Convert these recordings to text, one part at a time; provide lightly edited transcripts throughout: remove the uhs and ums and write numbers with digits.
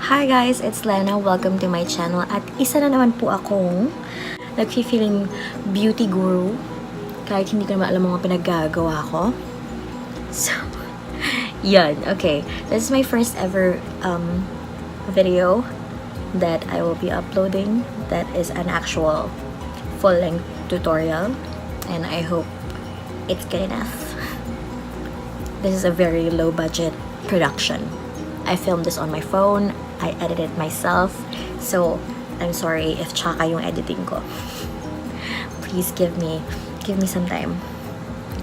Hi guys, it's Lena. Welcome to my channel. At isa na naman po akong nag-feeling beauty guru. Kahit hindi ko naman alam mga pinaggagawa ko. So, yan. Okay. This is my first ever video that I will be uploading. That is an actual full-length tutorial. And I hope it's good enough. This is a very low-budget production. I filmed this on my phone. I edited myself. So, I'm sorry if tsaka yung editing ko. Please give me some time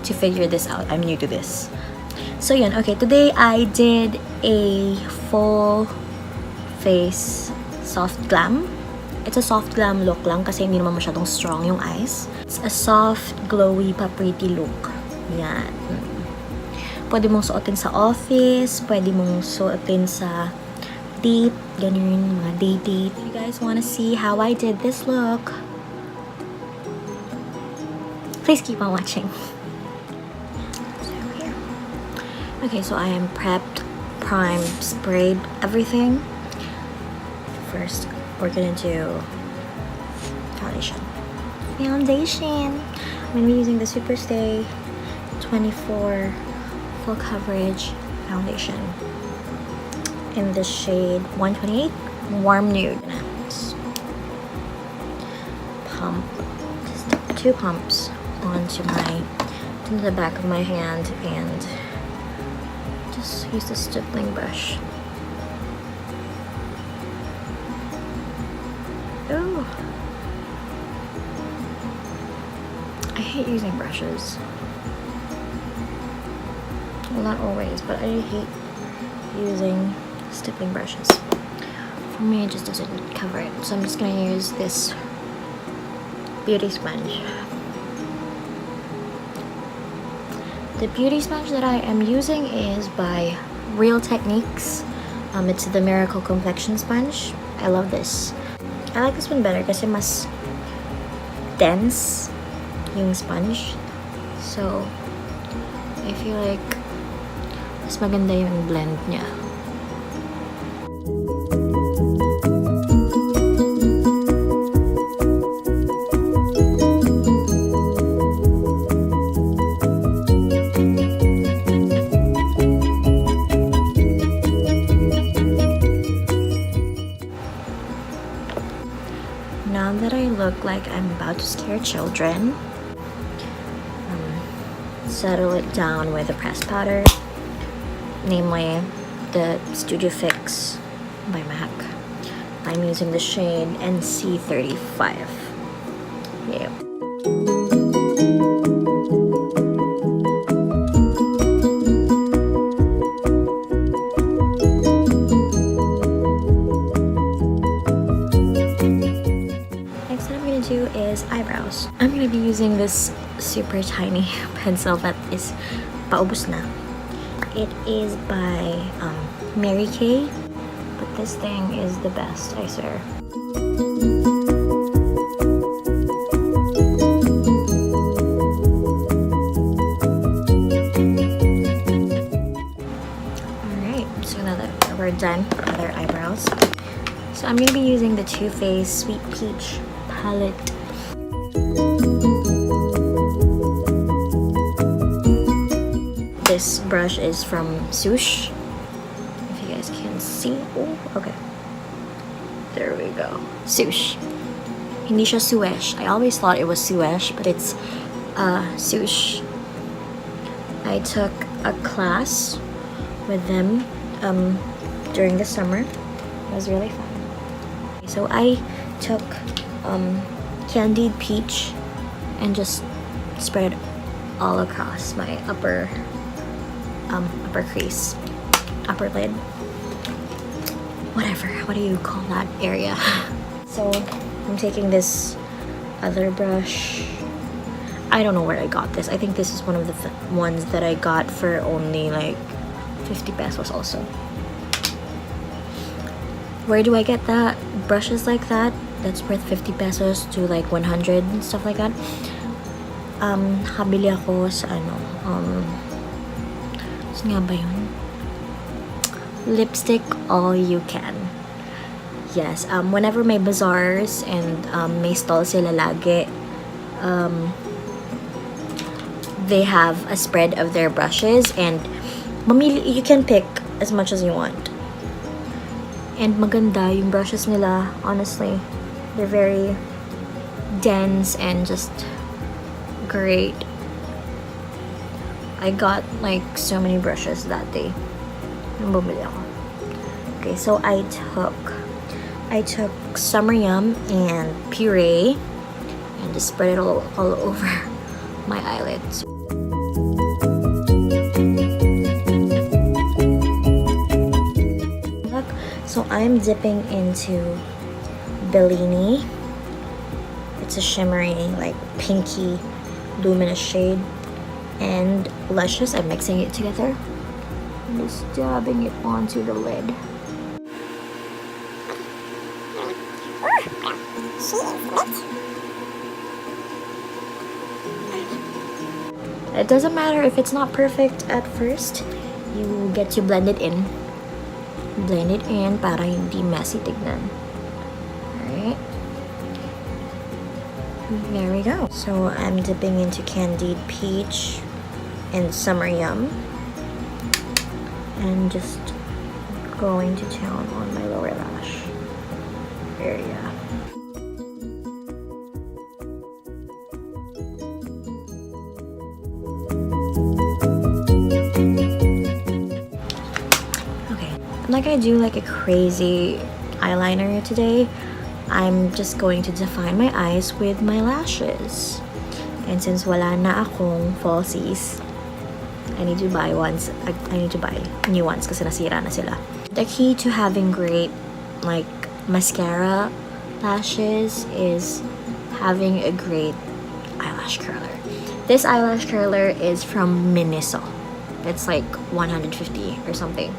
to figure this out. I'm new to this. So, yun. Okay, today I did a full face soft glam. It's a soft glam look lang kasi hindi naman masyadong strong yung eyes. It's a soft, glowy, pa-pretty look. Yan. Pwede mong suotin sa office, pwede mong suotin sa date, ganyan, mga date. You guys wanna see how I did this look? Please keep on watching. Okay, so I am prepped, primed, sprayed, everything. First, we're gonna do foundation. I'm gonna be using the Superstay 24 full coverage foundation in the shade 128 warm nude. Pump just 2 pumps onto the back of my hand and just use the stippling brush. Ooh, I hate using brushes. Well, not always, but I hate using stippling brushes. For me, it just doesn't cover it. So I'm just gonna use this beauty sponge. The beauty sponge that I am using is by Real Techniques. It's the Miracle Complexion Sponge. I love this. I like this one better kasi mas dense yung sponge. So I feel like mas maganda yung blend niya. Now that I look like I'm about to scare children, settle it down with a pressed powder. Namely, the Studio Fix by MAC. I'm using the shade NC35. Yeah. Next, what I'm gonna do is eyebrows. I'm gonna be using this super tiny pencil that is paubos na. It is by Mary Kay, but this thing is the best, I swear. Alright, so now that we're done with our eyebrows, so I'm going to be using the Too Faced Sweet Peach palette. This brush is from Swoosh. If you guys can see. Oh, okay. There we go. Swoosh. Hindi siya Suesh. I always thought it was Suesh, but it's Swoosh. I took a class with them during the summer. It was really fun. So I took candied peach and just spread it all across my upper crease, upper lid, whatever, what do you call that area? So I'm taking this other brush. I don't know where I got this. I think this is one of the ones that I got for only like 50 pesos also. Where do I get that? Brushes like that that's worth 50 pesos to like 100 and stuff like that. Habili ako sa saan nga ba yun? Lipstick All You Can. yes, whenever may bazaars and may stall sila lagi, they have a spread of their brushes, and you can pick as much as you want. And maganda yung brushes nila, honestly. They're very dense and just great. I got like so many brushes that day. Nung bumili ako. Okay, so I took Summer Yum and Puree and just spread it all over my eyelids. So I'm dipping into Bellini. It's a shimmery, like pinky, luminous shade. And Luscious, I'm mixing it together. I'm just dabbing it onto the lid. It doesn't matter if it's not perfect at first. You get to blend it in. Blend it in para hindi messy tignan. Alright. There we go. So I'm dipping into Candied Peach and Summer Yum. And just going to town on my lower lash area. I'm not gonna do like a crazy eyeliner today. I'm just going to define my eyes with my lashes. And since wala na akong falsies, I need to buy new ones kasi nasira na sila. The key to having great like mascara lashes is having a great eyelash curler. This eyelash curler is from Miniso. It's like 150 or something.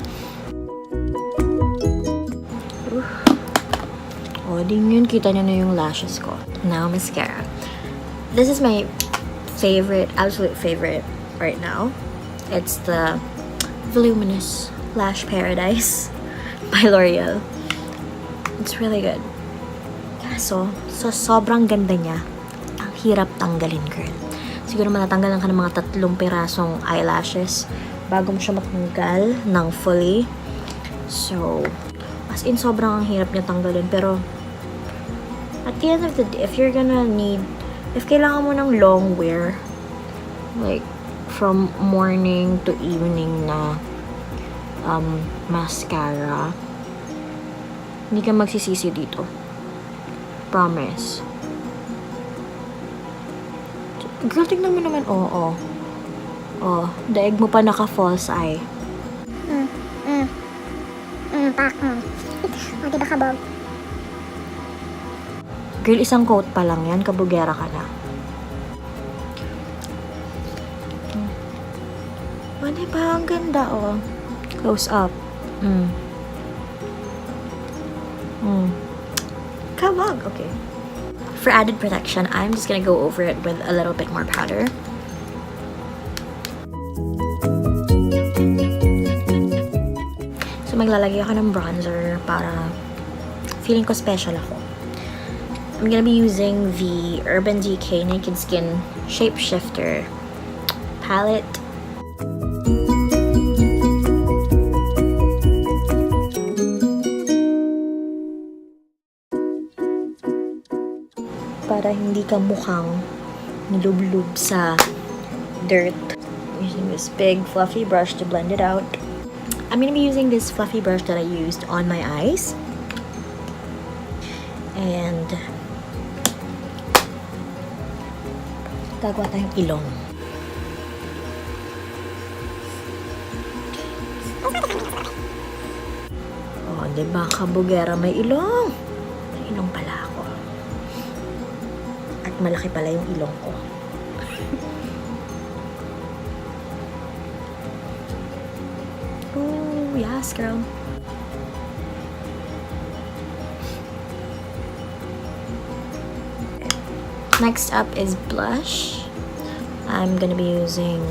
Oh, din yun, kita nyo na yung lashes ko. Now, mascara. This is my favorite, absolute favorite right now. It's the Voluminous Lash Paradise by L'Oreal. It's really good. So sobrang ganda niya. Ang hirap tanggalin, girl. Siguro matatanggalan ka ng mga 3 pirasong eyelashes bago mo siya matanggal ng fully. So, as in, sobrang ang hirap niya tanggalin. Pero, at the end of the day, if kailangan mo ng long wear, like, from morning to evening na mascara, hindi ka magsisisi dito. Promise. Girl, tignan mo naman. Oo. Oh, daig mo pa naka-false eye. O, diba kabog? Girl, isang coat pa lang yan. Kabugera ka na. O, diba? Ang ganda, oh. Close up. Kabog. Okay. For added protection, I'm just gonna go over it with a little bit more powder. So, maglalagay ako ng bronzer para feeling ko special ako. I'm gonna be using the Urban Decay Naked Skin Shapeshifter palette. Para hindi ka mukhang nilublub sa dirt. Using this big fluffy brush to blend it out. I'm gonna be using this fluffy brush that I used on my eyes. And gagawa tayong ilong. Oh, diba? Kabugera, may ilong. May ilong pala ako. At malaki pala yung ilong ko. Oh, yes, girl. Next up is blush. I'm gonna be using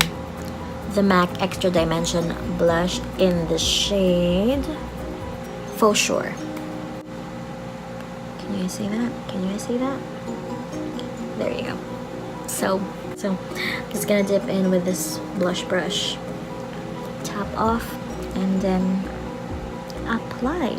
the MAC Extra Dimension blush in the shade Faux Sure. Can you see that? Can you see that? There you go. So just gonna dip in with this blush brush, tap off, and then apply.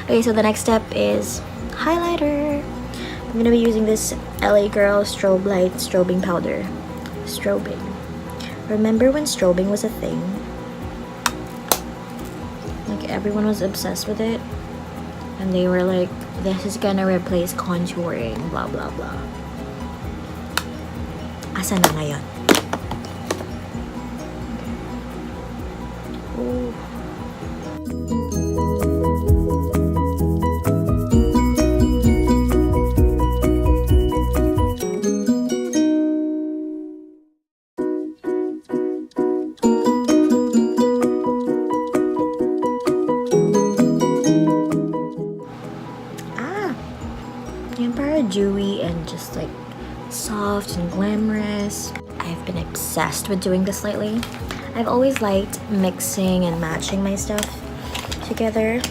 Okay, so the next step is highlighter. I'm gonna be using this LA Girl Strobe Light Strobing Powder. Strobing. Remember when strobing was a thing? Like, everyone was obsessed with it. And they were like, this is gonna replace contouring, blah blah blah. Asa na ngayon? Ooh. Yung para dewy and just like soft and glamorous. I've been obsessed with doing this lately. I've always liked mixing and matching my stuff together,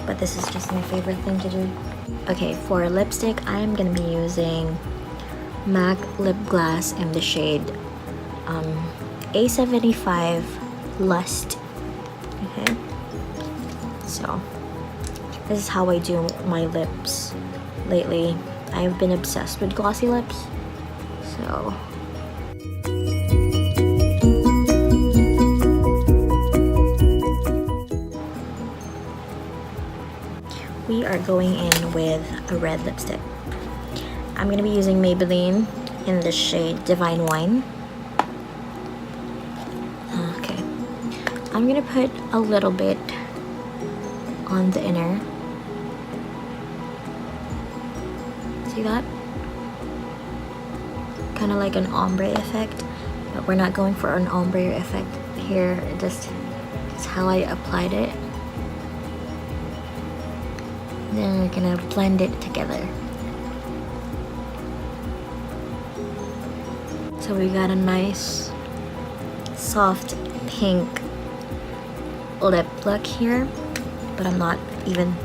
but this is just my favorite thing to do. Okay, for lipstick, I'm gonna be using MAC Lip Gloss in the shade A75 Lust. Okay, so this is how I do my lips lately. I've been obsessed with glossy lips, so we are going in with a red lipstick. I'm gonna be using Maybelline in the shade Divine Wine. Okay, I'm gonna put a little bit on the inner. See that? Kind of like an ombre effect, but we're not going for an ombre effect here. Just it's how I applied it. Then we're gonna blend it together. So we got a nice soft pink lip look here, but I'm not even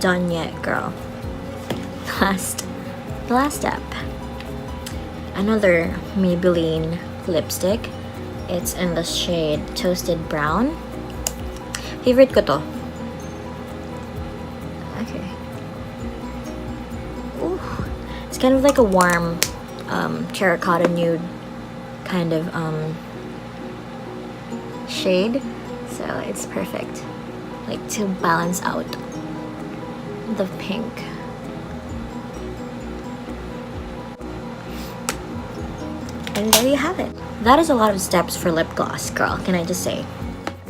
done yet, girl. The last step, another Maybelline lipstick. It's in the shade Toasted Brown. Favorite ko to. Okay. Ooh. It's kind of like a warm terracotta nude kind of shade, so it's perfect, like, to balance out the pink. And there you have it. That is a lot of steps for lip gloss, girl, can I just say.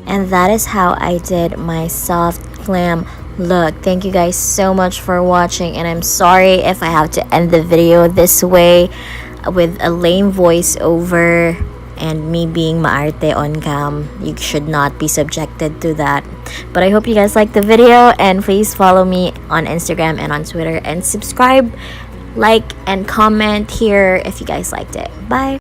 And that is how I did my soft glam look. Thank you guys so much for watching, and I'm sorry if I have to end the video this way with a lame voiceover and me being maarte on cam. You should not be subjected to that. But I hope you guys liked the video, and please follow me on Instagram and on Twitter, and subscribe, like, and comment here if you guys liked it. Bye.